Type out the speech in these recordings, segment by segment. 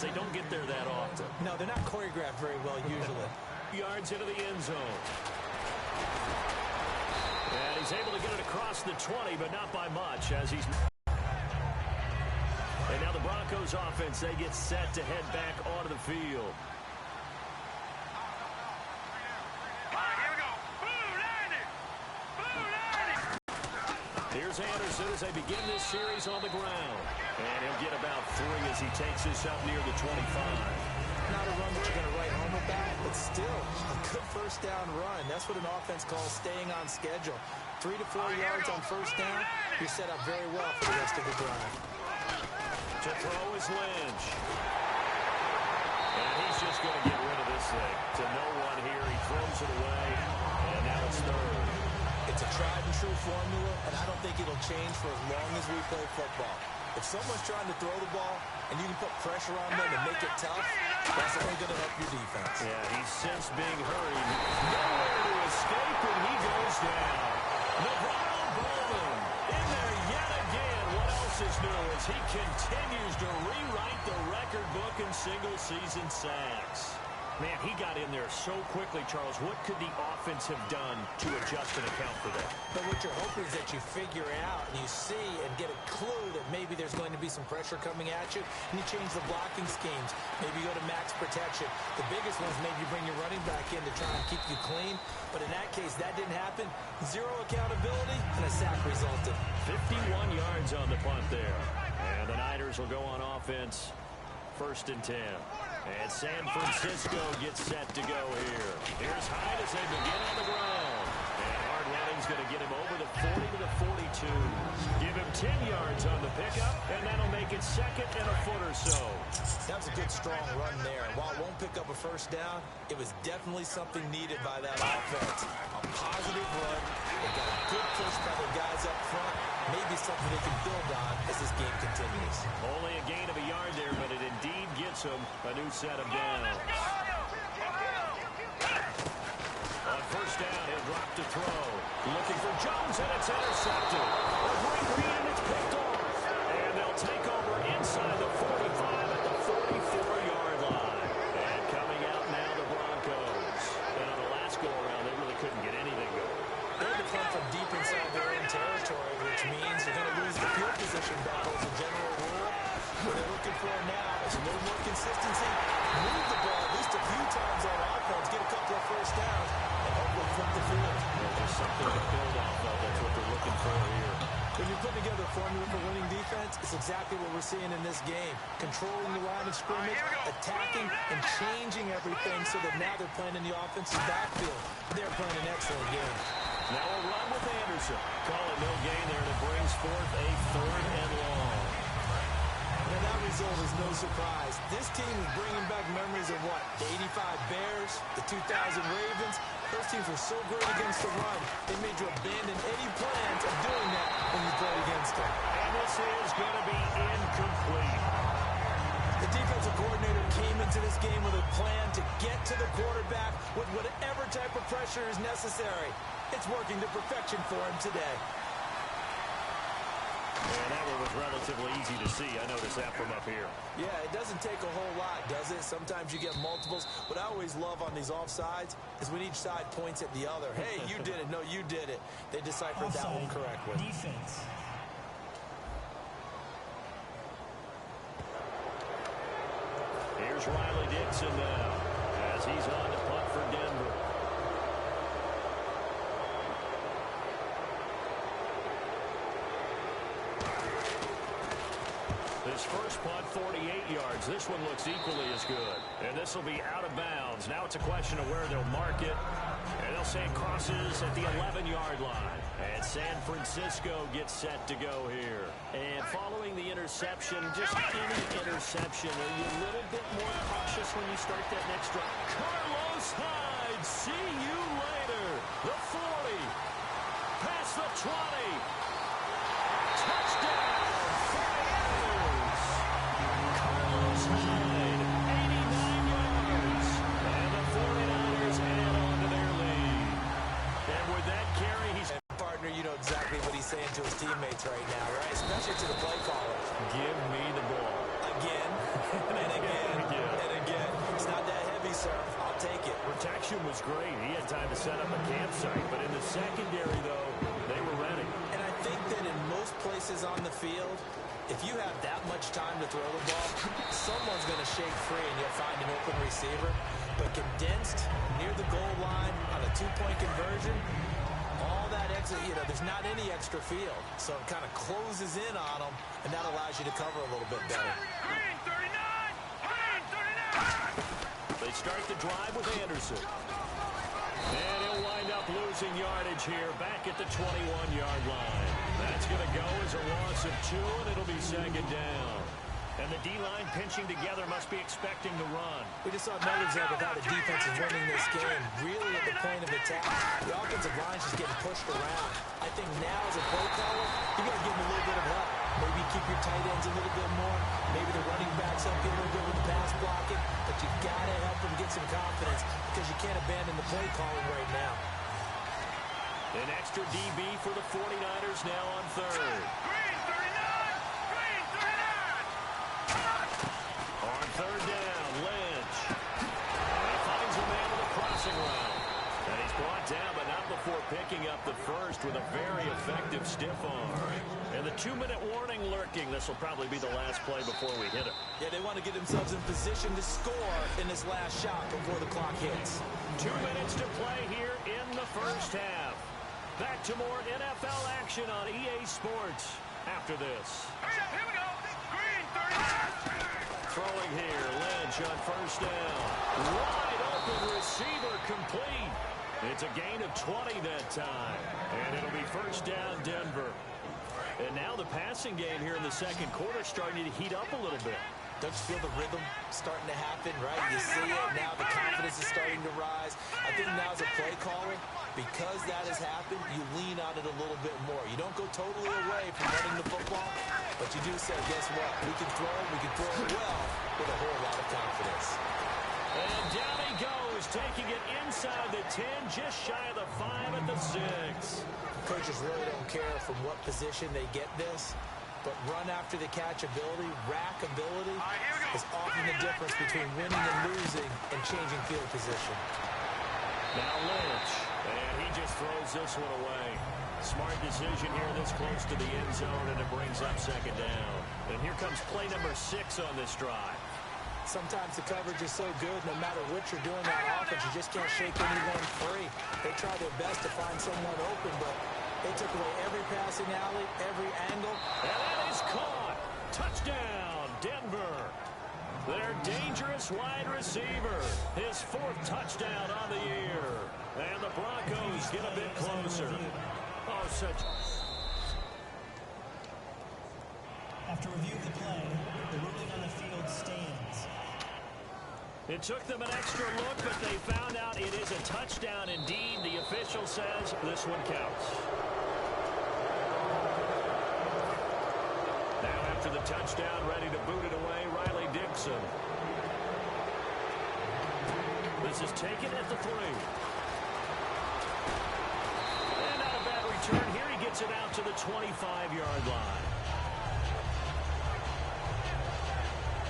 They don't get there that often. No, they're not choreographed very well usually. Yards into the end zone. And he's able to get it across the 20, but not by much as he's... And now the Broncos offense, they get set to head back onto the field. Here's Anderson as they begin this series on the ground. And he'll get about 3 as he takes this up near the 25. Not a run that you're going to write home about, but still a good first down run. That's what an offense calls staying on schedule. 3 to 4 yards on first down, you're set up very well for the rest of the drive. To throw is Lynch. And he's just going to get rid of this thing. To no one here, he throws it away, and now it's third. It's a tried-and-true formula, and I don't think it'll change for as long as we play football. If someone's trying to throw the ball and you can put pressure on them and make it tough, that's only going to help your defense. Yeah, he's since being hurried. Nowhere to escape, and he goes down. Navarro Bowman in there yet again. What else is new as he continues to rewrite the record book in single-season sacks. Man, he got in there so quickly, Charles. What could the offense have done to adjust and account for that? But what you're hoping is that you figure out and you see and get a clue that maybe there's going to be some pressure coming at you, and you change the blocking schemes. Maybe you go to max protection. The biggest one is maybe you bring your running back in to try and keep you clean. But in that case, that didn't happen. Zero accountability, and a sack resulted. 51 yards on the punt there. And the Niners will go on offense. 1st and 10. And San Francisco gets set to go here. Here's Hyde as they begin on the ground. And hard running's going to get him over the 40 to the 42. Give him 10 yards on the pickup, and that'll make it 2nd and a foot or so. That was a good, strong run there. And while it won't pick up a first down, it was definitely something needed by that offense. A positive run. They got a good push by their guys up front. Maybe something they can build on as this game continues. Only a gain of a yard there, but it indeed gets them a new set of downs. On first down, he'll drop to throw. Looking for Jones, and it's intercepted. A great read, and it's picked off. And they'll take over inside the 45 at the 44-yard line. And coming out now, the Broncos. And on the last go-around, they really couldn't get anything going. They had to come from deep inside their own territory, which means they're going to lose the field position battle as a general rule. What they're looking for now is a little more consistency, move the ball at least a few times on offense, get a couple of first downs, and hopefully flip the field. Just something to build off of. That's what they're looking for here. When you put together a formula for winning defense, it's exactly what we're seeing in this game. Controlling the line of scrimmage, attacking, and changing everything so that now they're playing in the offensive backfield. They're playing an excellent game. Now a run with Anderson. Call it no gain there, and it brings forth a 3rd and long. Now that result is no surprise. This team is bringing back memories of what? The 85 Bears, the 2000 Ravens. Those teams were so great against the run, they made you abandon any plans of doing that when you played against them. And this is going to be incomplete. The defensive coordinator came into this game with a plan to get to the quarterback with whatever type of pressure is necessary. It's working to perfection for him today. And that one was relatively easy to see. I noticed that from up here. Yeah, it doesn't take a whole lot, does it? Sometimes you get multiples. What I always love on these offsides is when each side points at the other. Hey, you did it. No, you did it. They deciphered that one correctly. Defense. Here's Riley Dixon now as he's on to punt for Denver. His first punt, 48 yards. This one looks equally as good. And this will be out of bounds. Now it's a question of where they'll mark it. And they'll say it crosses at the 11-yard line. And San Francisco gets set to go here. And following the interception, just any interception, are you a little bit more cautious when you start that next drive? Carlos Hyde, see you later. The 40, past the 20. Touchdown. You know exactly what he's saying to his teammates right now, right? Especially to the play caller. Give me the ball. Again. And again. It's not that heavy, sir. I'll take it. Protection was great. He had time to set up a campsite. But in the secondary, though, they were ready. And I think that in most places on the field, if you have that much time to throw the ball, someone's going to shake free and you'll find an open receiver. But condensed near the goal line on a two-point conversion, all that extra, there's not any extra field. So it kind of closes in on them, and that allows you to cover a little bit better. Green 39! Green 39! They start the drive with Anderson. And he'll wind up losing yardage here back at the 21-yard line. That's going to go as a loss of 2, and it'll be second down. And the D-line pinching together must be expecting to run. We just saw another example of how the defense is winning this game, really at the point of attack. The offensive line's just getting pushed around. I think now as a play caller, you got to give them a little bit of help. Maybe keep your tight ends a little bit more. Maybe the running backs help you a little bit with the pass blocking. But you got to help them get some confidence because you can't abandon the play calling right now. An extra DB for the 49ers now on third. Green 39! Green 39! On third down, Lynch. And he finds a man with a crossing route. And he's brought down, but not before picking up the first with a very effective stiff arm. And the 2-minute warning lurking. This will probably be the last play before we hit it. Yeah, they want to get themselves in position to score in this last shot before the clock hits. 2 minutes to play here in the first half. Back to more NFL action on EA Sports after this. Here we go! Green 39! Throwing here, Lynch on first down. Wide open receiver complete. It's a gain of 20 that time. And it'll be first down, Denver. And now the passing game here in the second quarter starting to heat up a little bit. Don't you feel the rhythm starting to happen, right? You see it, now the confidence is starting to rise. I think now as a play caller, because that has happened, you lean on it a little bit more. You don't go totally away from running the football, but you do say, guess what? We can throw it well with a whole lot of confidence. And down he goes, taking it inside the 10, just shy of the 5 at the 6. Coaches really don't care from what position they get this, but run after the catch ability, rack ability, is often the difference between winning and losing and changing field position. Now Lynch, and he just throws this one away. Smart decision here this close to the end zone, and it brings up second down. And here comes play number 6 on this drive. Sometimes the coverage is so good, no matter what you're doing on offense, you just can't shake anyone free. They try their best to find someone open, but they took away every passing alley, every angle. And that is caught. Touchdown, Denver. Their dangerous wide receiver. His 4th touchdown on the year. And the Broncos get a bit closer. Oh, such... After review of the play, the ruling on the field stands. It took them an extra look, but they found out it is a touchdown indeed. The official says this one counts. Now after the touchdown, ready to boot it away, Riley Dixon. This is taken at the 3. And not a bad return. Here he gets it out to the 25-yard line.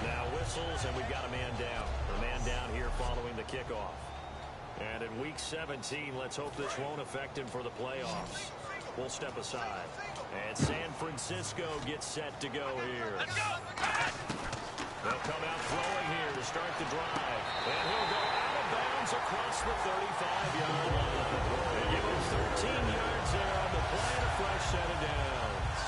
Now whistles, and we've got a man down. A man down here following the kickoff. And in Week 17, let's hope this won't affect him for the playoffs. We'll step aside. And San Francisco gets set to go here. They'll come out throwing here to start the drive. And he'll go out of bounds across the 35-yard line. And give him 13 yards there on the play and a fresh set of downs.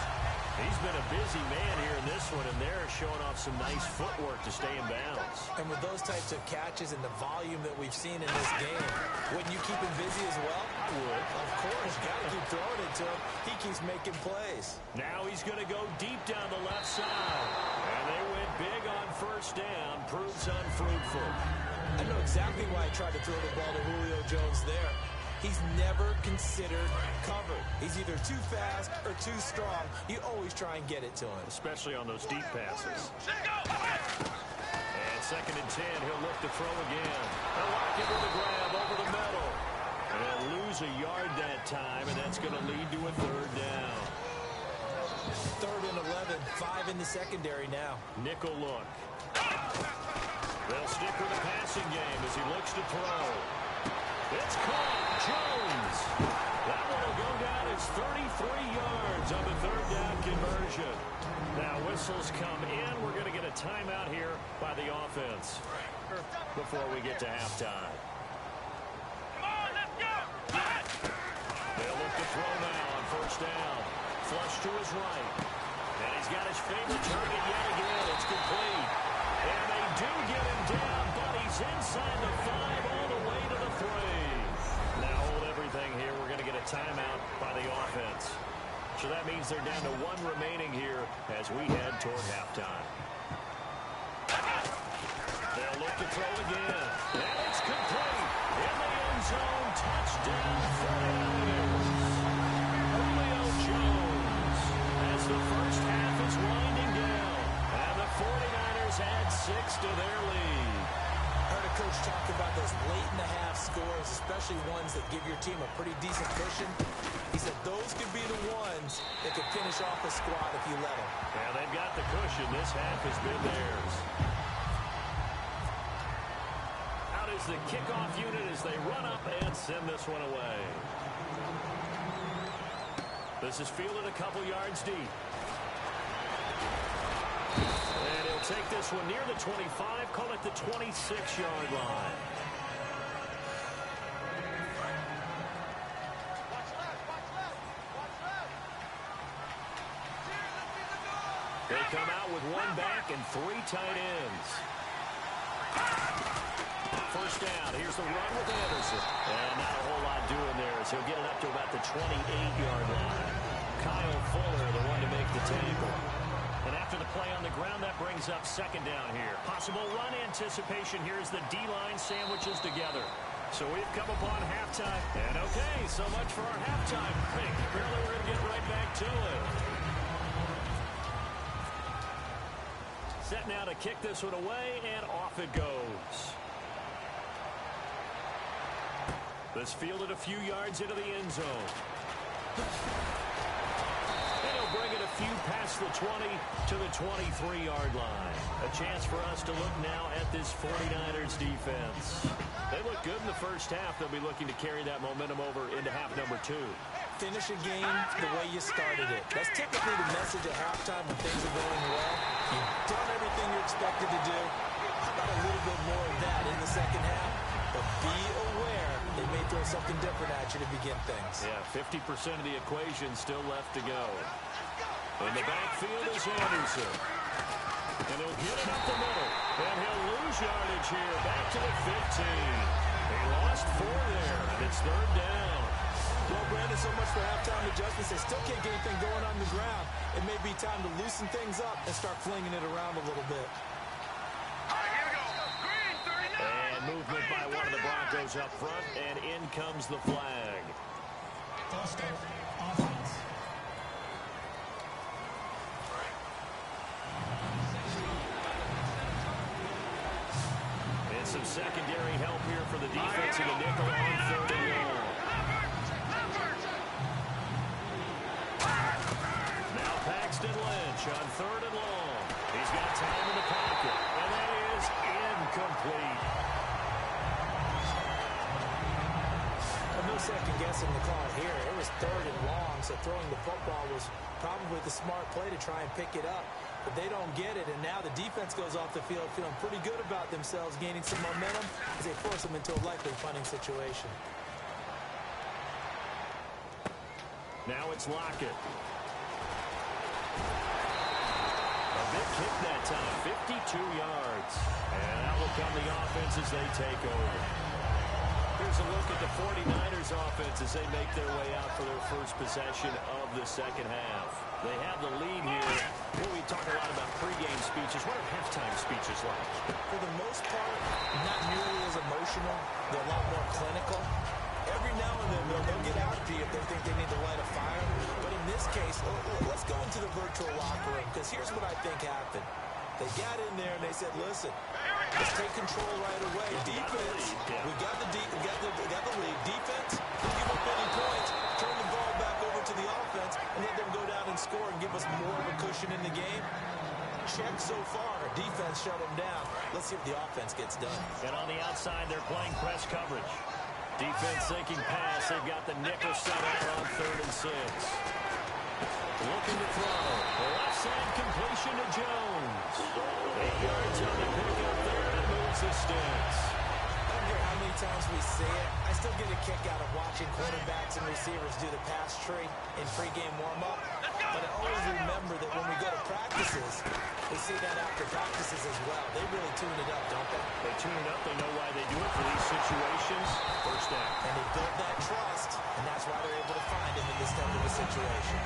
He's been a busy man here in this one, and they're showing off some nice footwork to stay in bounds. And with those types of catches and the volume that we've seen in this game, wouldn't you keep him busy as well? I would. Of course, you got to keep throwing it to him. He keeps making plays. Now he's going to go deep down the left side. And they went big on first down. Proves unfruitful. I know exactly why he tried to throw the ball to Julio Jones there. He's never considered covered. He's either too fast or too strong. You always try and get it to him. Especially on those deep passes. And second and 10, he'll look to throw again. And Lockett with a grab over the middle. And he'll lose a yard that time, and that's going to lead to a third down. 3rd and 11, 5 in the secondary now. Nickel look. They'll stick with the passing game as he looks to throw. It's caught. Jones. That one will go down as 33 yards on the third down conversion. Now whistles come in. We're going to get a timeout here by the offense before we get to halftime. Come on, let's go. They'll look to throw now on first down. Flush to his right. And he's got his favorite target yet again. It's complete. And they do get him down, but he's inside the 5 all the way to the 3. Now hold everything here. We're going to get a timeout by the offense. So that means they're down to 1 remaining here as we head toward halftime. They'll look to throw again. And it's complete. In the end zone. Touchdown 49ers. Julio Jones as the first half is winding down. And the 49ers add 6 to their lead. Heard a coach talk about those late-in-the-half scores, especially ones that give your team a pretty decent cushion. He said those could be the ones that could finish off a squad if you let them. Yeah, they've got the cushion. This half has been theirs. Out is the kickoff unit as they run up and send this one away. This is fielded a couple yards deep. And he'll take this one near the 25, call it the 26-yard line. They come out with 1 back and 3 tight ends. First down. Here's the run with Anderson. And not a whole lot doing there as he'll get it up to about the 28-yard line. Kyle Fuller, the one to make the tackle. And after the play on the ground, that brings up second down here. Possible run anticipation here as the D-line sandwiches together. So we've come upon halftime. And okay, so much for our halftime break. Apparently we're going to get right back to it. Set now to kick this one away, and off it goes. This fielded a few yards into the end zone. And he'll bring it a few past the 20 to the 23-yard line. A chance for us to look now at this 49ers defense. They look good in the first half. They'll be looking to carry that momentum over into half number 2. Finish a game the way you started it. That's typically the message at halftime when things are going well. You've done everything you're expected to do. How about a little bit more of that in the second half? But be aware they may throw something different at you to begin things. Yeah, 50% of the equation still left to go. In the backfield is Anderson. And he'll get it up the middle. And he'll lose yardage here. Back to the 15. He lost 4 there, and it's third down. Well, Brandon, so much for halftime adjustments. They still can't get anything going on the ground. It may be time to loosen things up and start flinging it around a little bit. All right, here we go. Green, 39. And movement by one of the Broncos up front, and in comes the flag. False start, offense. And some secondary help here for the defense in the nickel on third and long. Now Paxton Lynch on third and long. He's got time in the pocket, and that is incomplete. No second guessing the call here. It was third and long, so throwing the football was probably the smart play to try and pick it up. But they don't get it, and now the defense goes off the field feeling pretty good about themselves, gaining some momentum as they force them into a likely punting situation. Now it's Lockett. A big kick that time, 52 yards. And out will come the offense as they take over. Here's a look at the 49ers offense as they make their way out for their first possession of the second half. They have the lead here. Well, we talk a lot about pregame speeches. What are halftime speeches like? For the most part, not nearly as emotional. They're a lot more clinical. Every now and then, they'll get after you if they think they need to light a fire. But in this case, let's go into the virtual locker room, because here's what I think happened. They got in there and they said, listen, let's take control right away. Defense, we got the lead. Defense, don't give up any points. Turn the ball back over to the offense and let them go down and score and give us more of a cushion in the game. check so far. Defense shut them down. Let's see what the offense gets done. And on the outside, they're playing press coverage. Defense thinking pass. They've got the nickel set out on 3rd and 6. Looking to throw. Left side completion to Jones. 8 yards on the pickup there, and it moves the sticks. I don't care how many times we see it. I still get a kick out of watching quarterbacks and receivers do the pass tree in pregame warm-up. But I always remember that when we go to practices, we see that after practices as well. They really tune it up, don't they? They tune it up. They know why they do it for these situations. First down. And they build that trust, and that's why they're able to find him in this type of a situation.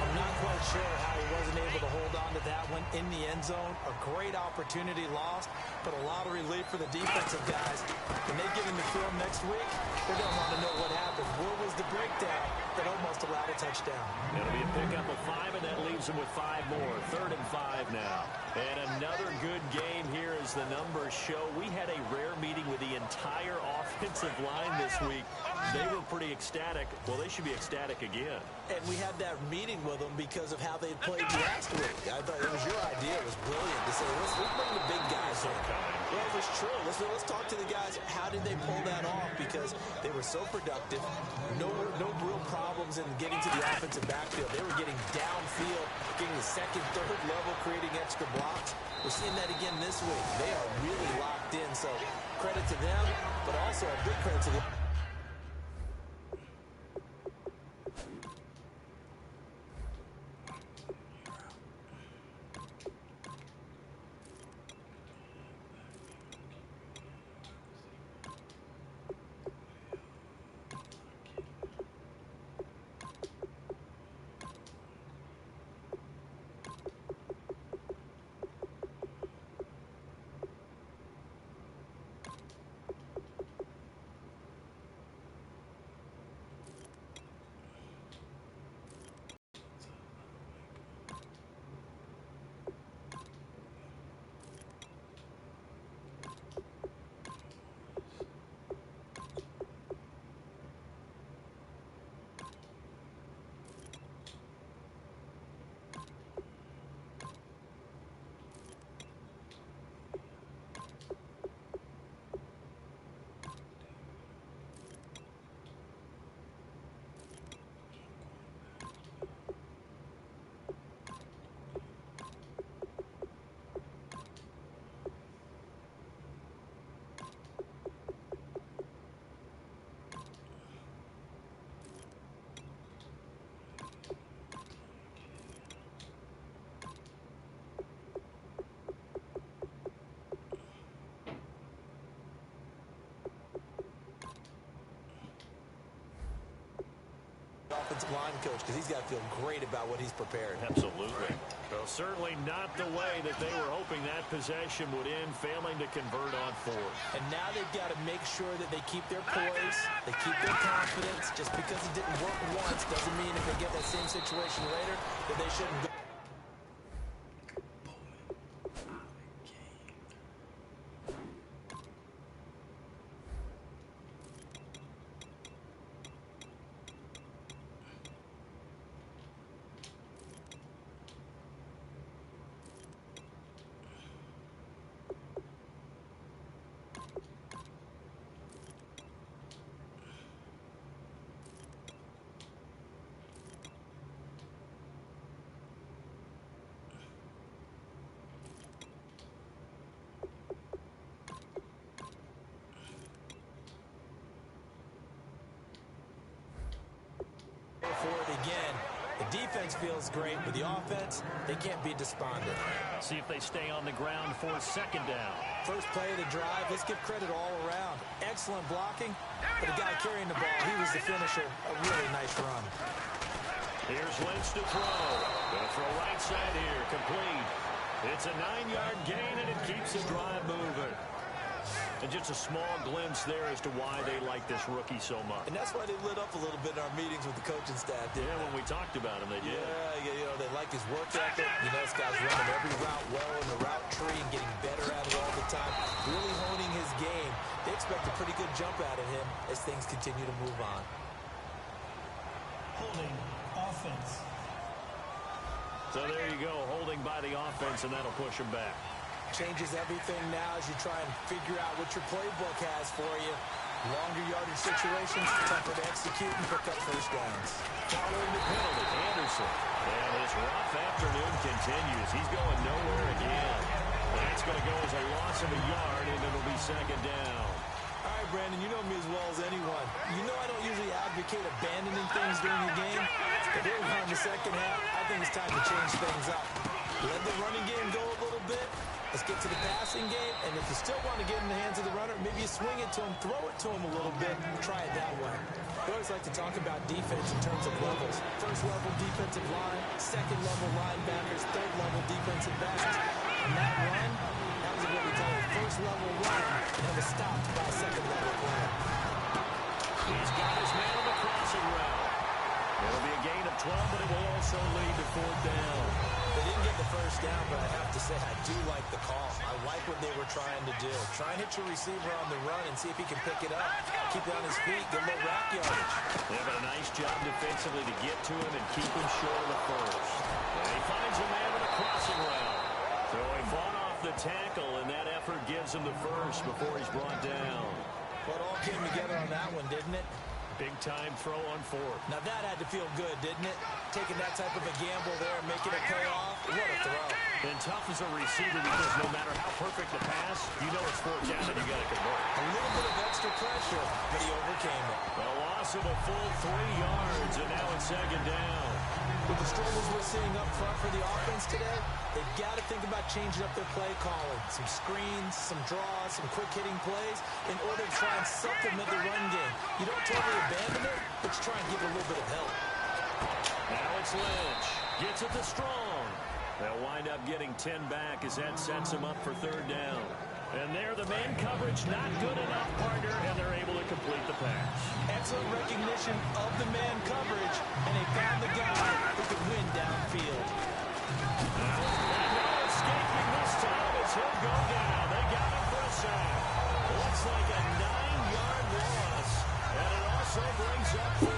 I'm not quite sure how he wasn't able to hold on to that one in the end zone. A great opportunity lost, but a lot of relief for the defensive guys. When they get in the film next week, they're going to want to know what happened. Where was the breakdown that almost allowed a touchdown? It'll be a pickup of 5, and that leaves them with 5 more. 3rd and 5 now. And another good game here as the numbers show. We had a rare meeting with the entire offensive line this week. They were pretty ecstatic. Well, they should be ecstatic again. And we had that meeting with them because of how they played last week. I thought it was your idea. It was brilliant to say, let's bring the big guys in. Well, it was true. Let's talk to the guys. How did they pull that off? Because they were so productive. No real problems in getting to the offensive backfield. They were getting downfield, getting the 2nd, 3rd level, creating extra blocks. We're seeing that again this week. They are really locked in. So credit to them, but also a big credit to the offensive line coach, because he's got to feel great about what he's prepared. Absolutely. Well, certainly not the way that they were hoping that possession would end, failing to convert on 4th. And now they've got to make sure that they keep their poise, they keep their confidence. Just because it didn't work once doesn't mean if they get that same situation later that they shouldn't go. For it again. The defense feels great, but the offense, they can't be despondent. See if they stay on the ground for 2nd down. First play of the drive, let's give credit all around. Excellent blocking, but the guy carrying the ball, he was the finisher. A really nice run. Here's Lynch to throw. Gonna throw right side here, complete. It's a 9-yard gain, and it keeps the drive moving. And just a small glimpse there as to why they like this rookie so much. And that's why they lit up a little bit in our meetings with the coaching staff. Yeah, when we talked about him, they did. Yeah, you know, they like his work ethic. You know, this guy's running every route well in the route tree and getting better at it all the time. Really honing his game. They expect a pretty good jump out of him as things continue to move on. Holding offense. So there you go, holding by the offense, and that'll push him back. Changes everything now as you try and figure out what your playbook has for you. Longer yardage situations, tougher to execute and pick up first downs. Following the penalty, Anderson. And his rough afternoon continues. He's going nowhere again. That's going to go as a loss of a yard, and it'll be second down. All right, Brandon, you know me as well as anyone. You know I don't usually advocate abandoning things during the game. But here we are in the second half. I think it's time to change things up. Let the running game go a little bit. Let's get to the passing game, and if you still want to get in the hands of the runner, maybe you swing it to him, throw it to him a little bit, try it that way. We always like to talk about defense in terms of levels. First level defensive line, second level linebackers, third level defensive backs. And that run, that was what we call a first level run, and it was stopped by a second level player. He's got his man on the crossing route. It'll be a gain of 12, but it will also lead to fourth down. They didn't get the first down, but I have to say I do like the call. I like what they were trying to do. Try and hit your receiver on the run and see if he can pick it up. Keep it on his feet, get a little rack yardage. Yeah, but a nice job defensively to get to him and keep him short of the first. And he finds a man with a crossing route. So he fought off the tackle, and that effort gives him the first before he's brought down. But all came together on that one, didn't it? Big-time throw on fourth. Now that had to feel good, didn't it? Taking that type of a gamble there and making it pay off. What a throw. And tough as a receiver because no matter how perfect the pass, you know it's fourth down and you got to convert. A little bit of extra pressure, but he overcame it. A loss of a full 3 yards, and now it's second down. With the struggles we're seeing up front for the offense today, they've got to think about changing up their play calling. Some screens, some draws, some quick-hitting plays in order to try and supplement the run game. You don't totally abandon it, but you try and give it a little bit of help. Now it's Lynch. Gets it to Strong. They'll wind up getting 10 back as that sets them up for third down. And there, the man coverage not good enough, partner, and they're able to complete the pass. Excellent recognition of the man coverage, and they found the guy who could win downfield. And no escaping this time as he'll go down. They got him for a sack. Looks like a 9-yard loss, and it also brings up 4.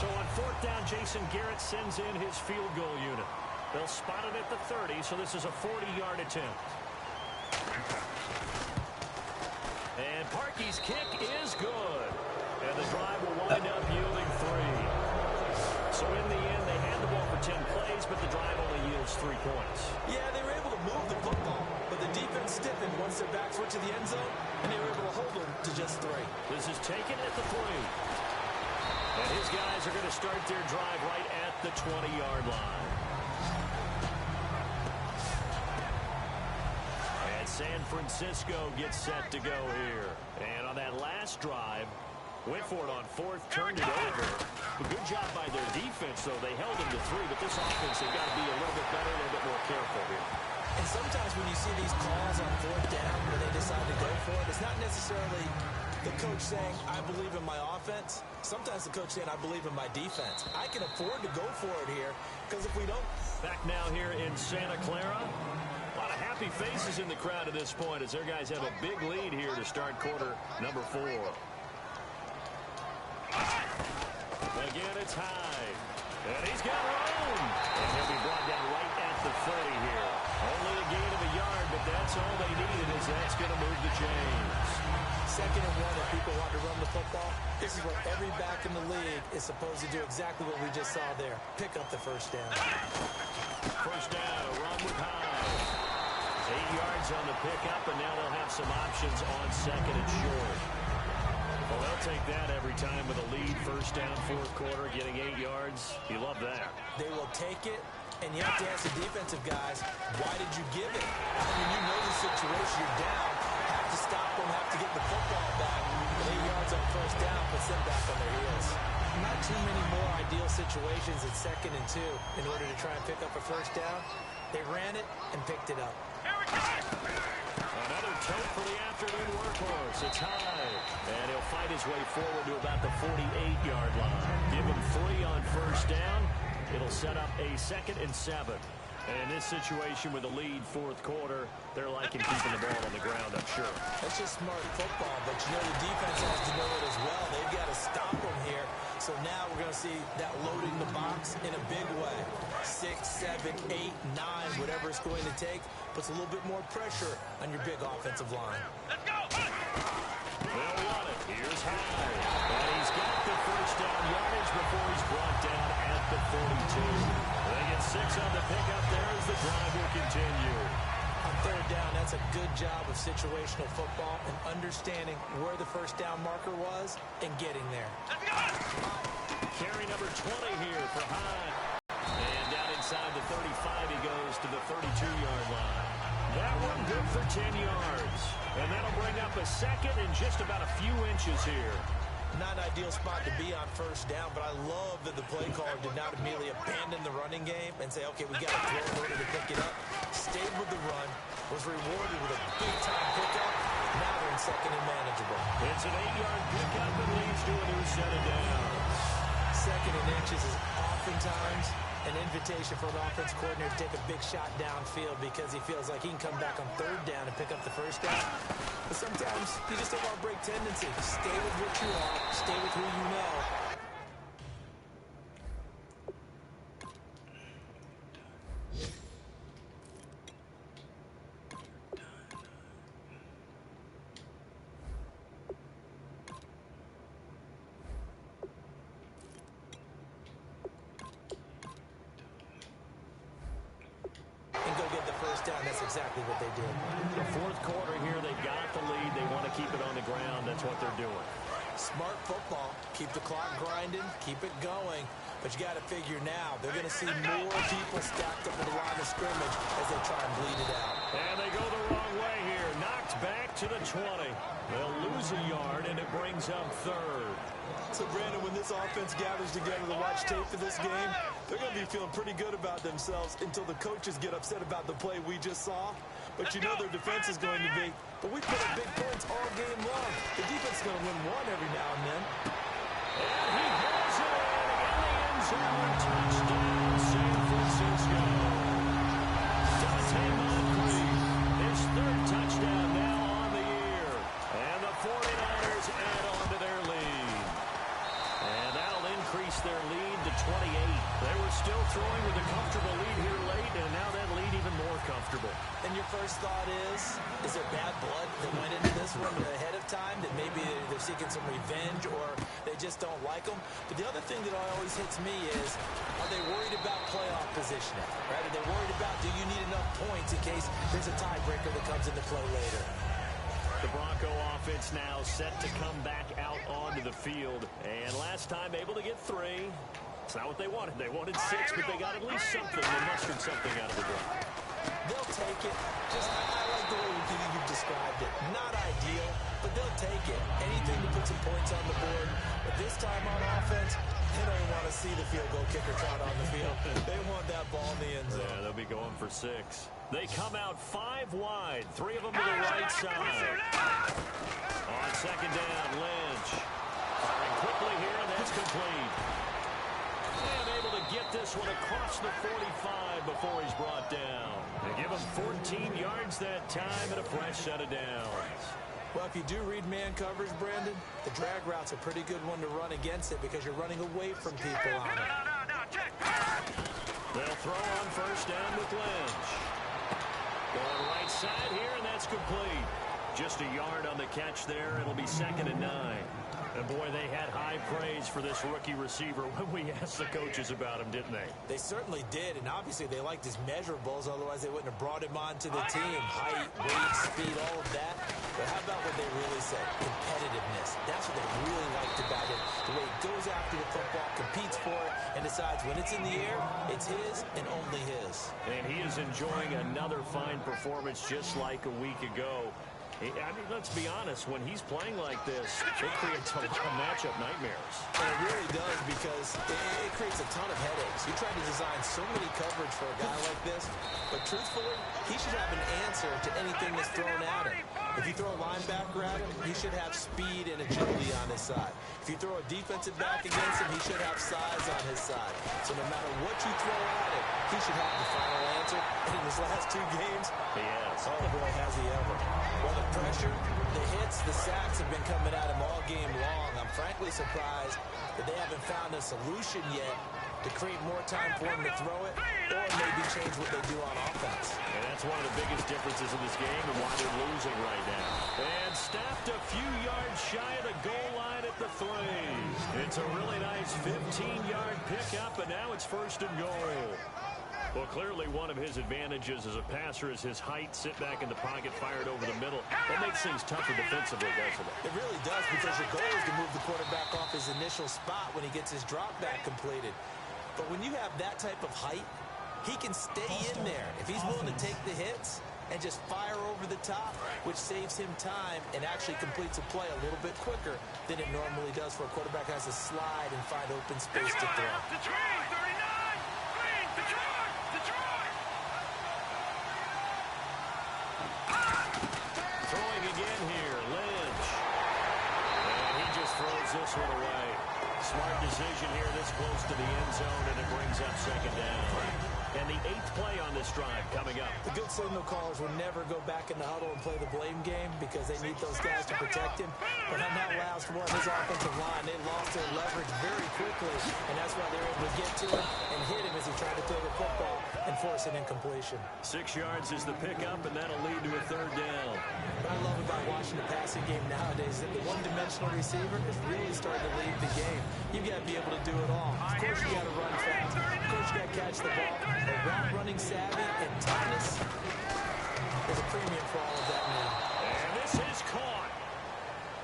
So on fourth down, Jason Garrett sends in his field goal unit. They'll spot it at the 30, so this is a 40-yard attempt. And Parkey's kick is good. And the drive will wind up yielding 3. So in the end, they had the ball for 10 plays, but the drive only yields 3 points. Yeah, they were able to move the football, but the defense stiffened once their backs were to the end zone, and they were able to hold them to just 3. This is taken at the 3. And his guys are going to start their drive right at the 20-yard line. San Francisco gets set to go here. And on that last drive, went for it on fourth, turned it over. A good job by their defense, though. They held them to 3, but this offense, they've got to be a little bit better, a little bit more careful here. And sometimes when you see these calls on fourth down where they decide to go for it, it's not necessarily the coach saying, I believe in my offense. Sometimes the coach saying, I believe in my defense. I can afford to go for it here, because if we don't... Back now here in Santa Clara. A lot of happy faces in the crowd at this point as their guys have a big lead here to start quarter number 4. Again, it's Hyde. And he's got room. And he'll be brought down right at the 30 here. Only a gain of a yard, but that's all they needed as that's going to move the chains. Second and 1, if people want to run the football, this is what every back in the league is supposed to do, exactly what we just saw there. Pick up the first down. First down, a run with Hyde. 8 yards on the pickup, and now they'll have some options on second and short. Well, they'll take that every time with a lead. First down, fourth quarter, getting 8 yards. You love that. They will take it, and you have to ask the defensive guys, why did you give it? I mean, you know the situation. You're down. Have to stop them, have to get the football back. 8 yards on first down puts them back on their heels. Not too many more ideal situations at second and 2 in order to try and pick up a first down. They ran it and picked it up. Another tote for the afternoon workhorse. It's Hyde. And he'll fight his way forward to about the 48-yard line. Give him 3 on first down. It'll set up a 2nd and 7. And in this situation with the lead fourth quarter, they're liking keeping the ball on the ground, I'm sure. That's just smart football, but you know the defense has to know it as well. They've got to stop them here. So now we're going to see that loading the box in a big way. 6, 7, 8, 9, whatever it's going to take, puts a little bit more pressure on your big offensive line. Let's go! They'll run it. Here's High. And he's got the first down yardage before he's brought down at the 42. They get 6 on the pickup there as the drive will continue. On third down, that's a good job of situational football and understanding where the first down marker was and getting there. Let's go! Carry number 20 here for High. And down inside the 35, he goes to the 32-yard line. That one good for 10 yards. And that'll bring up a second and just about a few inches here. Not an ideal spot to be on first down, but I love that the play caller did not immediately abandon the running game and say, okay, we got to throw in order to pick it up. Stayed with the run, was rewarded with a big-time pickup. Now they're in second and manageable. It's an 8-yard pickup and leads to a new set of downs. Second and inches is oftentimes an invitation for an offense coordinator to take a big shot downfield because he feels like he can come back on third down and pick up the first down. But sometimes you just don't want to break tendency. Stay with what you are. Stay with who you know. That's exactly what they did. The fourth quarter here, they've got the lead. They want to keep it on the ground. That's what they're doing. Smart football. Keep the clock grinding. Keep it going. But you got to figure now, they're going to see more people stacked up at the line of scrimmage as they try and bleed it out. And they go the wrong way here. Knocked back to the 20. They'll lose a yard, and it brings up third. So, Brandon, when this offense gathers together to watch tape for this game, they're going to be feeling pretty good about themselves until the coaches get upset about the play we just saw. But you know their defense is going to be, but we put up big points all game long. The defense is going to win one every now and then. And he has it in the end zone. Touchdown, San Francisco. Dante Moncrief, his third touchdown now on the year. And the 49ers add on to their lead. And that'll increase their lead to 28. They were still throwing with a comfortable lead here late, and now that lead even more comfortable. And your first thought is there bad blood that went into this one ahead of time, that maybe they're seeking some revenge or they just don't like them? But the other thing that always hits me is, are they worried about playoff positioning? Right? Are they worried about, do you need enough points in case there's a tiebreaker that comes into play later? The Bronco offense now set to come back out onto the field. And last time able to get 3. It's not what they wanted. They wanted 6, but they got at least something. They mustered something out of the drive. They'll take it. Just, I like the way you've described it. Not ideal, but they'll take it. Anything to put some points on the board. But this time on offense, they don't want to see the field goal kicker trot on the field. They want that ball in the end zone. Yeah, they'll be going for 6. They come out 5 wide. 3 of them to the right side. On second down, Lynch. Firing quickly here, and that's complete. And able to get this one across the 45 before he's brought down. They give him 14 yards that time and a fresh set of downs. Well, if you do read man coverage, Brandon, the drag route's a pretty good one to run against it because you're running away from people on it. They'll throw on first down with Lynch. Going right side here, and that's complete. Just a yard on the catch there. It'll be second and 9. And, boy, they had high praise for this rookie receiver when we asked the coaches about him, didn't they? They certainly did, and obviously they liked his measurables. Otherwise, they wouldn't have brought him onto the team. Height, weight, speed, all of that. But how about what they really said? Competitiveness. That's what they really liked about him. The way he goes after the football, competes for it, and decides when it's in the air, it's his and only his. And he is enjoying another fine performance just like a week ago. I mean, let's be honest, when he's playing like this, it creates a matchup nightmares. And it really does, because it creates a ton of headaches. You try to design so many coverage for a guy like this, but truthfully, he should have an answer to anything that's thrown at him. If you throw a linebacker at him, he should have speed and agility on his side. If you throw a defensive back against him, he should have size on his side. So no matter what you throw at him, he should have the final answer. And in his last 2 games, oh boy, has he ever. Well, the pressure, the hits, the sacks have been coming at him all game long. I'm frankly surprised that they haven't found a solution yet to create more time for him to throw it or maybe change what they do on offense. And that's one of the biggest differences in this game and why they're losing right now. And snapped a few yards shy of the goal line at the 3. It's a really nice 15-yard pickup, and now it's 1st and goal. Well, clearly one of his advantages as a passer is his height. Sit back in the pocket, fired over the middle. That makes things tougher defensively, doesn't it? It really does, because your goal is to move the quarterback off his initial spot when he gets his drop back completed. But when you have that type of height, he can stay in there if he's willing to take the hits and just fire over the top, which saves him time and actually completes a play a little bit quicker than it normally does for a quarterback who has to slide and find open space to throw. Detroit, 39! Green, Detroit! Throwing again here, Lynch. And he just throws this one away. Smart decision here this close to the end zone, and it brings up 2nd down. And the 8th play on this drive coming up. The good signal callers will never go back in the huddle and play the blame game because they need those guys to protect him. But on that last one, his offensive line, they lost their leverage very quickly, and that's why they were able to get to him and hit him as he tried to throw the football and force an incompletion. 6 yards is the pickup, and that'll lead to a 3rd down. What I love about watching the passing game nowadays is that the one-dimensional receiver is really starting to lead the game. You've got to be able to do it all. Of course, you got to run fast. Of course, you got to catch the ball. But route running savvy and toughness, there's a premium for all of that now. And this is caught.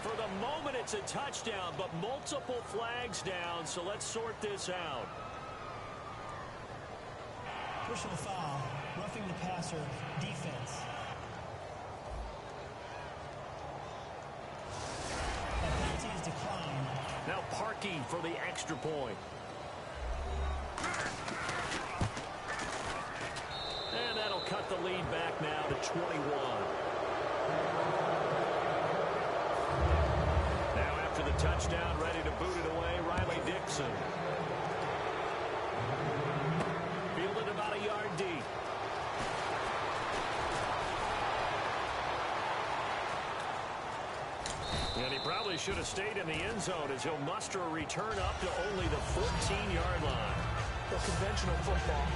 For the moment, it's a touchdown, but multiple flags down, so let's sort this out. Personal foul, roughing the passer, defense. That penalty is declined. Now Parkey for the extra point. And that'll cut the lead back now to 21. Now after the touchdown, ready to boot it away, Riley Dixon. Fielded about a yard deep. And he probably should have stayed in the end zone as he'll muster a return up to only the 14-yard line. Well, conventional football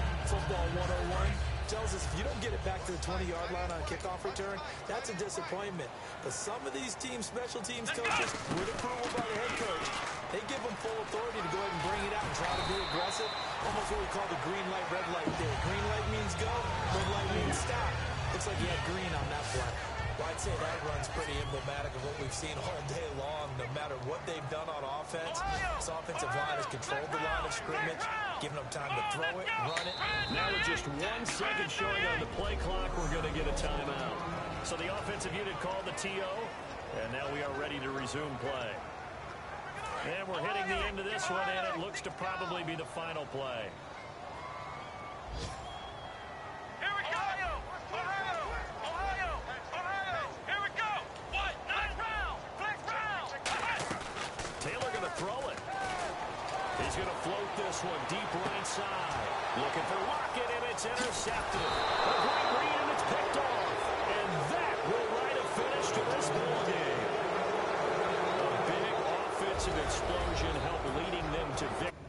101, tells us if you don't get it back to the 20-yard line on a kickoff return, that's a disappointment. But some of these teams, special teams coaches, with approval by the head coach, they give them full authority to go ahead and bring it out and try to be aggressive. Almost what we call the green light, red light theory. Green light means go, red light means stop. Looks like he had green on that play. Well, I'd say that run's pretty emblematic of what we've seen all day long. No matter what they've done on offense, this offensive line has controlled the line of scrimmage, giving them time to throw it, run it. Now with just 1 second showing on the play clock, we're going to get a timeout. So the offensive unit called the TO, and now we are ready to resume play. And we're hitting the end of this one, and it looks to probably be the final play. Here we go! Ohio! Here we go! What? Next round! Taylor going to throw it. He's going to float this one deep right side. Looking for Lockett, and it's intercepted. A great read, and it's picked off. And that will write a finish to this ball game. A big offensive explosion helped leading them to victory.